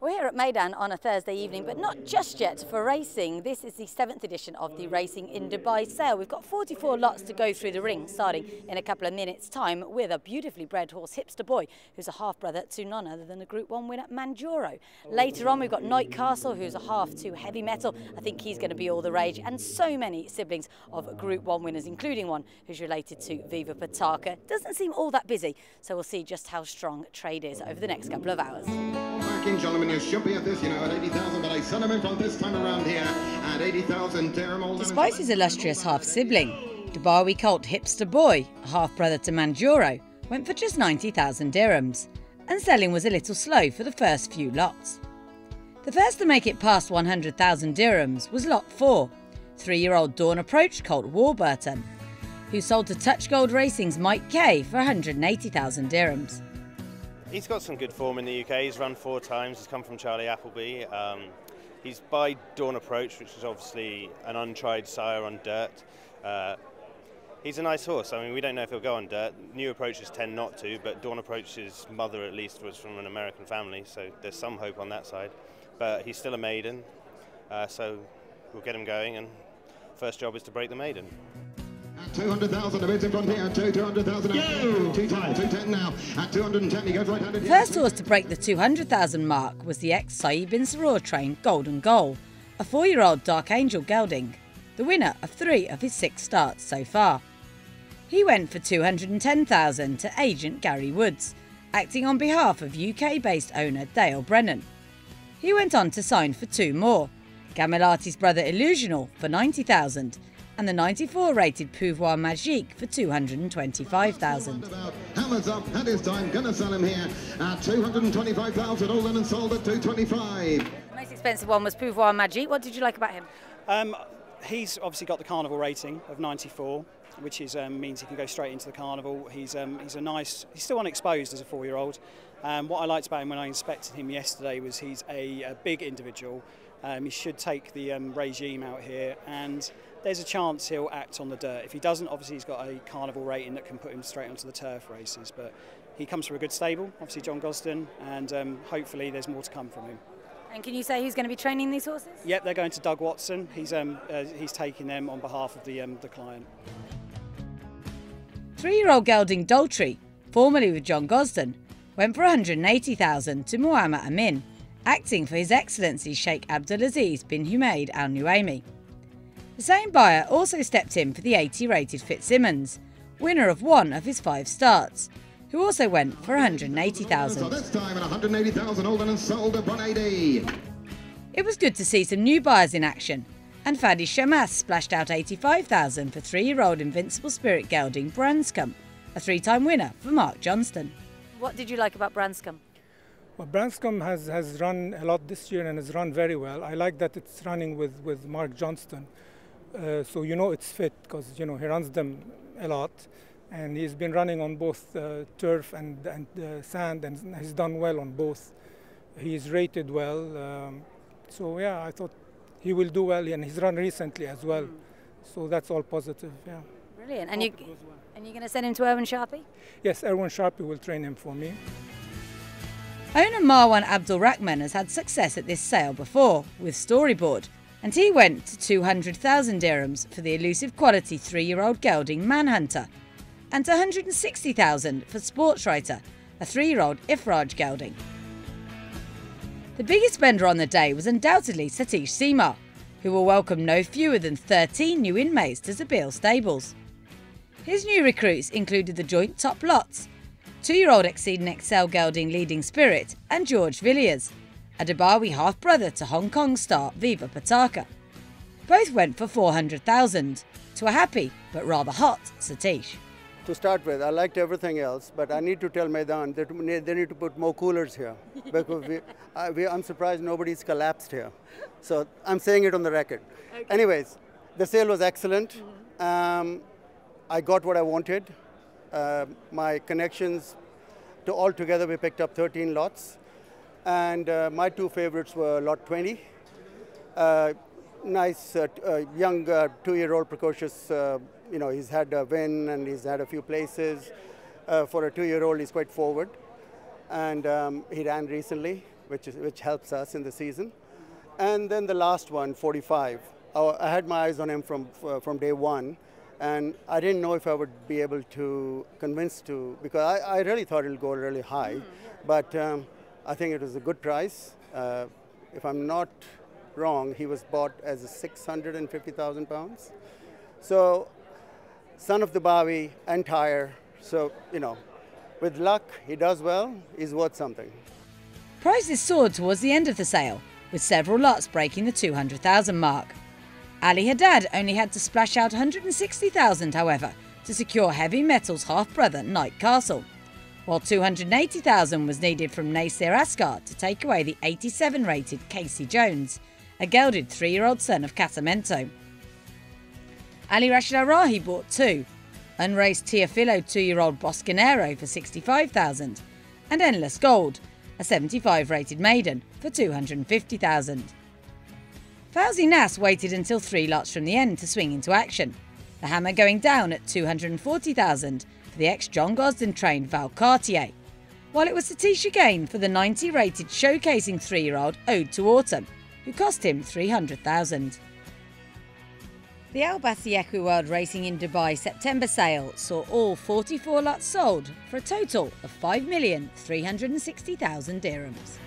We're here at Meydan on a Thursday evening, but not just yet for racing. This is the 7th edition of the Racing in Dubai sale. We've got 44 lots to go through the ring, starting in a couple of minutes' time with a beautifully bred horse, Hipster Boy, who's a half-brother to none other than the Group 1 winner, Manjuro. Later on, we've got Night Castle, who's a half-2 heavy metal. I think he's going to be all the rage, and so many siblings of Group 1 winners, including one who's related to Viva Pataka. Doesn't seem all that busy, so we'll see just how strong trade is over the next couple of hours. Gentlemen, you should be at this, at 80,000, but I sent him in front this time around here at 80,000. Despite his illustrious half-sibling, Dubai colt Hipster Boy, a half-brother to Manjuro, went for just 90,000 dirhams, and selling was a little slow for the first few lots. The first to make it past 100,000 dirhams was lot 4, 3-year-old Dawn Approach colt Warburton, who sold to Touch Gold Racing's Mike Kay for 180,000 dirhams. He's got some good form in the UK. He's run 4 times. He's come from Charlie Appleby. He's by Dawn Approach, which is obviously an untried sire on dirt. He's a nice horse. I mean, we don't know if he'll go on dirt. New approaches tend not to, but Dawn Approach's mother at least was from an American family, so there's some hope on that side. But he's still a maiden, so we'll get him going, and first job is to break the maiden. 200,000, a bit in front here, 200,000, 210 now, at 210 he goes right-handed. First horse to break the 200,000 mark was the ex-Saeed bin Saror trained Golden Goal, a 4-year-old Dark Angel gelding, the winner of 3 of his 6 starts so far. He went for 210,000 to agent Gary Woods, acting on behalf of UK-based owner Dale Brennan. He went on to sign for 2 more, Gamelati's brother Illusional for 90,000, and the 94 rated Pouvoir Magique for 225,000. Hammers up, had his time, gonna sell him here at 225,000, all in and sold at 225. The most expensive one was Pouvoir Magique. What did you like about him? He's obviously got the carnival rating of 94, which is means he can go straight into the carnival. He's he's still unexposed as a 4-year-old. What I liked about him when I inspected him yesterday was he's a big individual. He should take the regime out here, and there's a chance he'll act on the dirt. If he doesn't, obviously he's got a carnival rating that can put him straight onto the turf races. But he comes from a good stable, obviously John Gosden, and hopefully there's more to come from him. And can you say who's going to be training these horses? Yep, they're going to Doug Watson. He's taking them on behalf of the client. 3-year-old gelding Daltrey, formerly with John Gosden, went for 180,000 to Muhammad Amin, acting for His Excellency Sheikh Abdulaziz bin Humaid Al Nuaimi. The same buyer also stepped in for the 80-rated Fitzsimmons, winner of 1 of his 5 starts, who also went for 180,000. So this time at 180,000, all done and sold at 180. It was good to see some new buyers in action, and Fadi Shamas splashed out 85,000 for 3-year-old Invincible Spirit gelding Branscombe, a 3-time winner for Mark Johnston. What did you like about Branscombe? Well, Branscombe has run a lot this year and has run very well. I like that it's running with Mark Johnston. So it's fit because he runs them a lot, and he's been running on both turf and sand, and he's done well on both. He's rated well, so yeah, I thought he will do well, and he's run recently as well. So that's all positive. Yeah. Brilliant. And you're going to send him to Erwin Sharpie? Yes, Erwin Sharpie will train him for me. Owner Marwan Abdul Rahman has had success at this sale before with Storyboard, and he went to 200,000 dirhams for the elusive quality 3-year-old gelding Manhunter, and 160,000 for Sportswriter, a 3-year-old Ifraj gelding. The biggest spender on the day was undoubtedly Satish Seema, who will welcome no fewer than 13 new inmates to Zabeel stables. His new recruits included the joint top lots, 2-year-old Exceeding Excel gelding Leading Spirit, and George Villiers, a Dubai half-brother to Hong Kong star Viva Pataka. Both went for 400,000 to a happy but rather hot Satish. To start with, I liked everything else, but I need to tell Meydan that they need to put more coolers here, because I'm surprised nobody's collapsed here. So I'm saying it on the record. Okay. Anyways, the sale was excellent. I got what I wanted. My connections, altogether we picked up 13 lots, and my 2 favorites were lot 20. Nice young 2-year-old precocious, he's had a win and he's had a few places. For a 2-year-old, he's quite forward, and he ran recently which helps us in the season. And then the last one, 45. I had my eyes on him from day one, and I didn't know if I would be able to convince to, because I really thought it'll go really high, but I think it was a good price. If I'm not wrong, he was bought as a 650,000 pounds. So, son of the Bawi and Tyre, so, you know, with luck, he does well, he's worth something. Prices soared towards the end of the sale, with several lots breaking the 200,000 mark. Ali Haddad only had to splash out 160,000, however, to secure heavy metal's half-brother Knight Castle, while 280,000 was needed from Nasir Asghar to take away the 87-rated Casey Jones, a gelded 3-year-old son of Casamento. Ali Rashid Al-Rahi bought 2, unraced Teofilo 2-year-old Boscanero for 65,000, and Endless Gold, a 75-rated maiden, for 250,000. Fauzi Nas waited until 3 lots from the end to swing into action, the hammer going down at 240,000 for the ex-John Gosden-trained Val Cartier, while it was Satish again for the 90-rated showcasing 3-year-old Ode to Autumn, who cost him 300,000. The Al Bathi Equiworld Racing in Dubai September sale saw all 44 lots sold for a total of 5,360,000 dirhams.